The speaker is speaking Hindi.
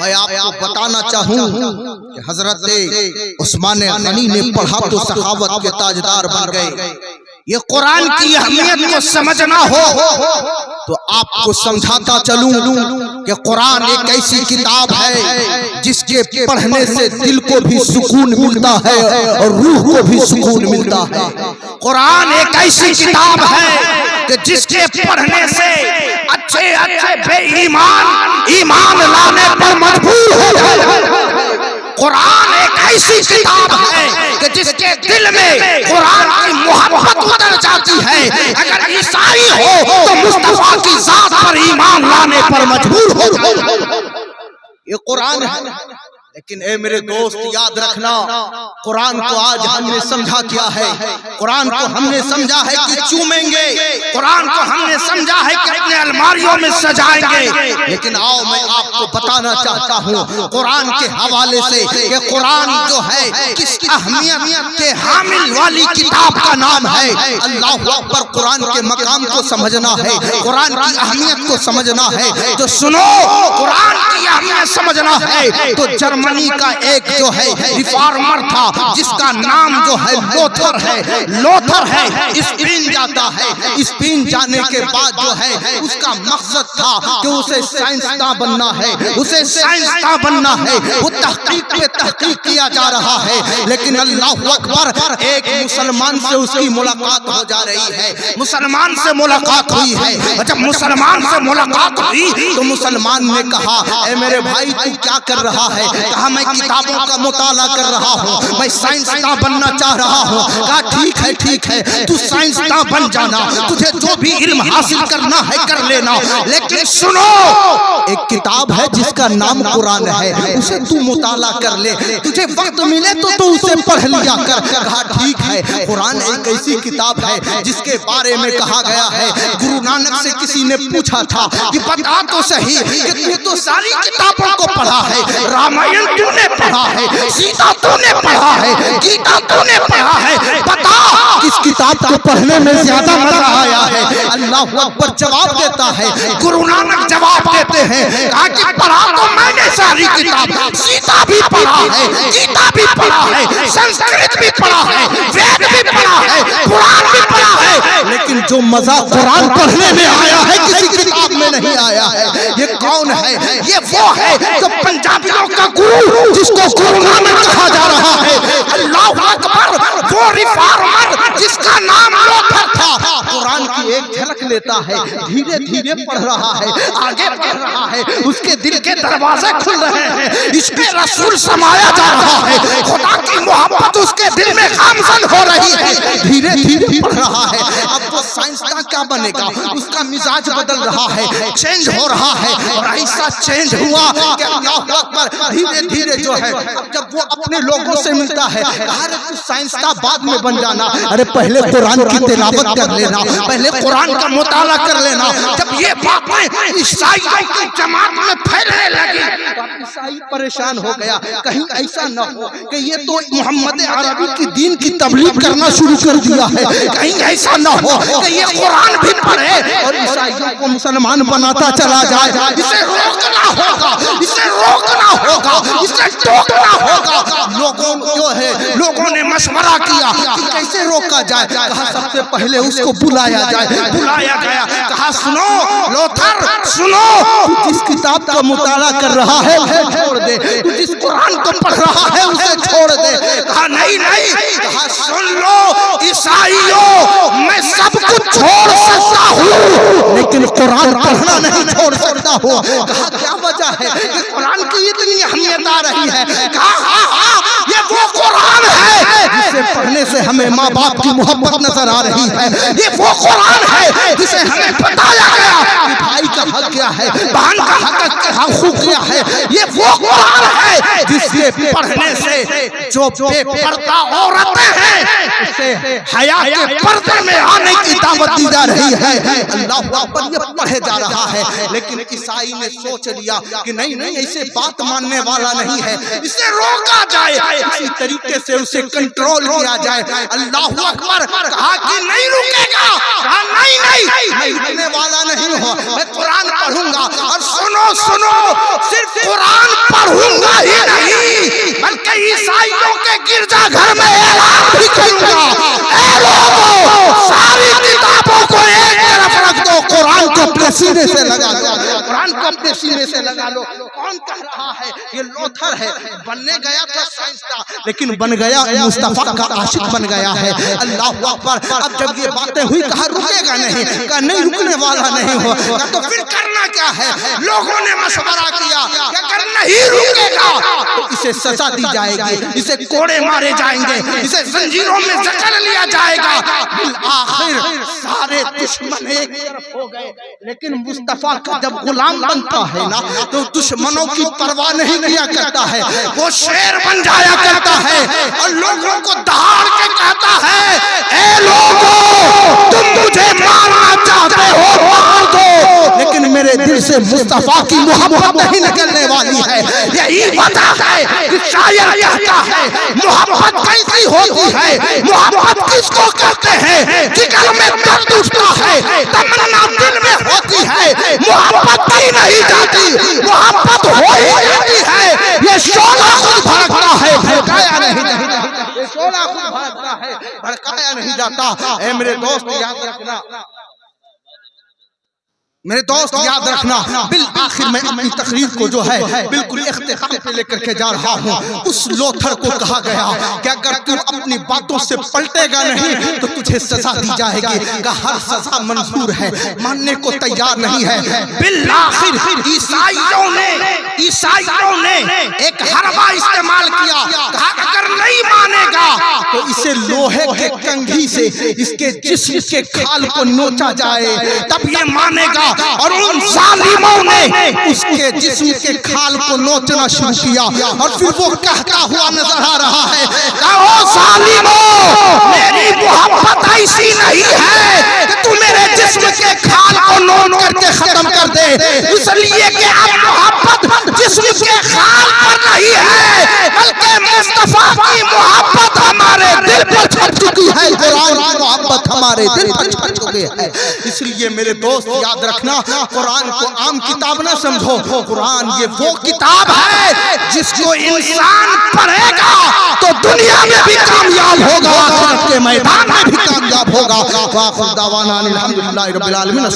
मैं आपको बताना चाहूं कि हजरत उस्मान गनी ने पढ़ा तो सहाबत के ताजदार बन गए। ये कुरान की अहमियत को समझना हो तो आपको समझाता चलूं कि कुरान एक ऐसी किताब है जिसके पढ़ने से दिल को भी सुकून मिलता है और रूह को भी सुकून मिलता है। कुरान एक ऐसी किताब है कि जिसके पढ़ने से अच्छे अच्छे बेईमान ईमान लाने पर मजबूर हो जाए। कुरान एक ऐसी किताब है कि जिसके दिल में कुरान की मोहब्बत उतर जाती है। अगर ईसाई हो तो मुस्तफा की जात पर ईमान लाने पर मजबूर हो जाए। ये कुरान है। लेकिन ए मेरे दोस्त याद रखना, कुरान को आज हमने समझा क्या है? कुरान को हमने समझा है कि चूमेंगे, कुरान को हमने समझा है कि अपने अलमारियों में सजाएंगे। लेकिन आओ मैं आपको बताना चाहता हूँ कुरान के हवाले से कि कुरान जो है किस अहमियत के हामिल वाली किताब का नाम है। अल्लाह अकबर। कुरान के मकाम को समझना है, कुरान की अहमियत को समझना है तो सुनो, कुरान की अहमियत समझना है तो जर्मनी का एक जो है रिफॉर्मर था जिसका नाम जो है लोथर है। लोथर है स्पेन जाता है। स्पेन जाने के बाद जो है उसका मकसद था कि उसे साइंसदां बनना है, उसे साइंसदां बनना है। वो तहकीक पे तहकीक किया जा रहा है। लेकिन अल्लाह अकबर, एक मुसलमान से उसकी मुलाकात हो जा रही है। मुसलमान से मुलाकात हुई है। जब मुसलमान से मुलाकात हुई तो मुसलमान ने कहा, ए मेरे भाई तू क्या कर रहा है? कहा मैं किताबों का मुताला कर रहा हूँ, मैं साइंसदां बनना चाह रहा हूँ। कहा ठीक है तू साइंसदां बन जाना, तुझे जो भी इल्म हासिल करना है कर लेना। लेकिन सुनो, एक किताब है जिसका नाम कुरान है, उसे तू मुताला कर ले, तुझे वक्त मिले तो तू उसे पढ़ लिया कर। कहा ठीक है। कुरान एक ऐसी किताब है जिसके बारे में कहा गया है, गुरु नानक से किसी ने पूछा था कि बता तो सही कि तू तो सारी किताबों को पढ़ा है, रामायण तूने पढ़ा है, सीता तूने पढ़ा है, गीता तूने पढ़ा है, बता किस किताब को पढ़ने में ज्यादा मजा आया है? अल्लाह अकबर जवाब देता है, गुरु नानक जवाब देते हैं, कहा कि पढ़ा तो मैंने सारी किताब, सीता भी पढ़ा है, गीता भी पढ़ा है, संस्कृत भी पढ़ा है, वेद भी पढ़ा है, कुरान भी पढ़ा है। लेकिन जो मजा कुरान पढ़ने में आया है किसी किताब में नहीं आया है। ये कौन है? ये वो है जो पंजाबियों का गुरु, जिसको गुरु नानक कहा जा रहा है। अल्लाह अकबर। वो रिफॉर्मर जिसका नाम लोथर था, कुरान की एक झलक लेता है, धीरे धीरे पढ़ रहा है, आगे बढ़ रहा है, उसके दिल के दरवाजे खुल रहे हैं, इसमें रसूल समाया जा रहा है, खुदा की मोहब्बत उसके दिल में खामजन हो रही है, धीरे धीरे पढ़ रहा है। अब वो साइंसदां क्या बनेगा? उसका मिजाज बदल रहा है, चेंज हो रहा है। और ऐसा चेंज हुआ कि अल्लाह अकबर धीरे धीरे जो है जब वो अपने लोगों से मिलता है, अरे तू साइंसदां बाद में बन जाना, अरे पहले कुरान की तिलावत कर लेना, पहले कुरान का मुताला कर लेना। जब ये बातें ईसाइयों की जमात में फैलने लगी तो ईसाई परेशान हो गया, कहीं ऐसा न हो कि ये तो मोहम्मद अरबी की दीन की तबलीग करना शुरू कर दिया है, कहीं ऐसा न हो कि ये कुरान भी पढ़े और ईसाइयों को मुसलमान बनाता चला जाए। इसे रोकना होगा, इसे रोकना होगा, इसे टोकना होगा। लोगों ने मशवरा किया कि कैसे रोका जाए। कहा सबसे पहले उसको बुलाया जाए। बुलाया गया, कहा सुनो लोथर, सुनो, तू जिस किताब का मुताला कर रहा है उसे छोड़ दे, तू जिस कुरान को पढ़ रहा है उसे छोड़ दे। कहा नहीं, कहा सुन लो ईसाइयों, मैं सब कुछ छोड़ सकता हूँ लेकिन कुरान पढ़ना नहीं छोड़ सकता हूँ। कहा क्या वजह है कि कुरान की इतनी अहमियत आ रही है? कहा ये वो कुरान है जिसे पढ़ने से हमें माँ बाप की मोहब्बत नजर आ रही है। ये वो कुरान है जिसे हमें बताया गया कि भाई का हक क्या है, बहन का हक क्या है। ये वो कुरान है जिसके पढ़ने से जो बेपर्दा औरतें हैं उसे हया के पर्दे में आने की दावत दी जा रही है। अल्लाह अकबर, ये पढ़े जा रहा है। लेकिन ईसाई ने सोच लिया कि नहीं, ऐसे बात मानने वाला नहीं है, इसे रोका जाए, इसी तरीके से उसे कंट्रोल किया जाए। अल्लाह अकबर। कहा कि नहीं रुकेगा, कहा नहीं, मैं रुकने वाला नहीं हूँ, मैं कुरान पढ़ूंगा। और सुनो, सिर्फ कुरान ईसाइयों के गिरजाघर में ऐलान भी करूंगा, ऐ लोगों सारी किताबों को एक तरफ रख दो, कुरान को अपने सीने से लगा लो, कुरान को अपने सीने से लगा लो। कौन कह रहा है? ये लोथर है, बनने गया था साइंसदान लेकिन बन गया मुस्तफा का आशिक बन गया है। अल्लाह अकबर। अब जब ये बातें हुई कहा रुकेगा नहीं, कहा नहीं रुकने वाला नहीं हो, तो फिर करना क्या है? लोगों ने मशवरा किया कि अगर नहीं रुकेगा तो इसे सजा दी जाएगी, इसे कोड़े मारे जाएंगे, इसे जंजीरों में जकड़ लिया जाएगा। आखिर सारे दुश्मन एक तरफ हो गए, लेकिन मुस्तफा का जब गुलाम बनता है ना तो दुश्मनों की परवाह नहीं किया करता है, वो शेर बन जाया करता है और लोगों को दहाड़ के कहता है, ए लोगों तुम मुझे मारना चाहते हो मार दो, लेकिन मेरे दिल से मुस्तफा की मोहब्बत नहीं निकलने वाली है। यही वजह है कि शायर कहता है मोहब्बत कैसी होती है, मोहब्बत किसको कहते हैं? जिगर में दर्द उठता है, तमन्ना दिल में होती है, मोहब्बत ही नहीं जाती, मोहब्बत हो ही जाती है। ये शोला खुद भड़कता है, भड़काया नहीं जाता, ये शोला खुद भड़कता है, भड़काया नहीं जाता। ए मेरे दोस्त याद रखना, मेरे दोस्त याद रखना, बिल आखिर में अपनी तकरीर को जो है बिल्कुल इख्तिताम पे लेकर के जा रहा हूँ। उस लोथर को कहा गया कि अगर तू अपनी बातों से पलटेगा नहीं तो तुझे सजा दी जाएगी, का हर सजा मंजूर है, मानने को तैयार नहीं है। बिल आखिर ईसाइयों ने एक हरबा इस्तेमाल किया, कहा अगर नहीं मानेगा तो इसे लोहे के कंघी से इसके जिस्म के खाल को नोचा जाए, तब ये मानेगा। और उन जालिमों ने उसके जिस्म के खाल को नोचना शुरू किया और फिर वो कहता हुआ नजर आ रहा है, ओ जालिमों मेरी मोहब्बत ऐसी नहीं है कि तू मेरे जिस्म के खाल को नोच करके खत्म कर दे, इसलिए कि अब मोहब्बत जिस्म के खाल पर नहीं है, बल्कि मुस्तफा की मोहब्बत हमारे दिल पर छट चुकी है, कुरान की मोहब्बत हमारे दिल पर छट चुकी है। इसलिए मेरे दोस्त याद रखना, कुरान को आम किताब ना समझो, कुरान ये वो किताब है जिसको इंसान पढ़ेगा तो दुनिया में भी कामयाब होगा, आखिरत के मैदान में भी कामयाब होगा। वाखिर दावाना अल्हम्दुलिल्लाहि रब्बिल आलमीन।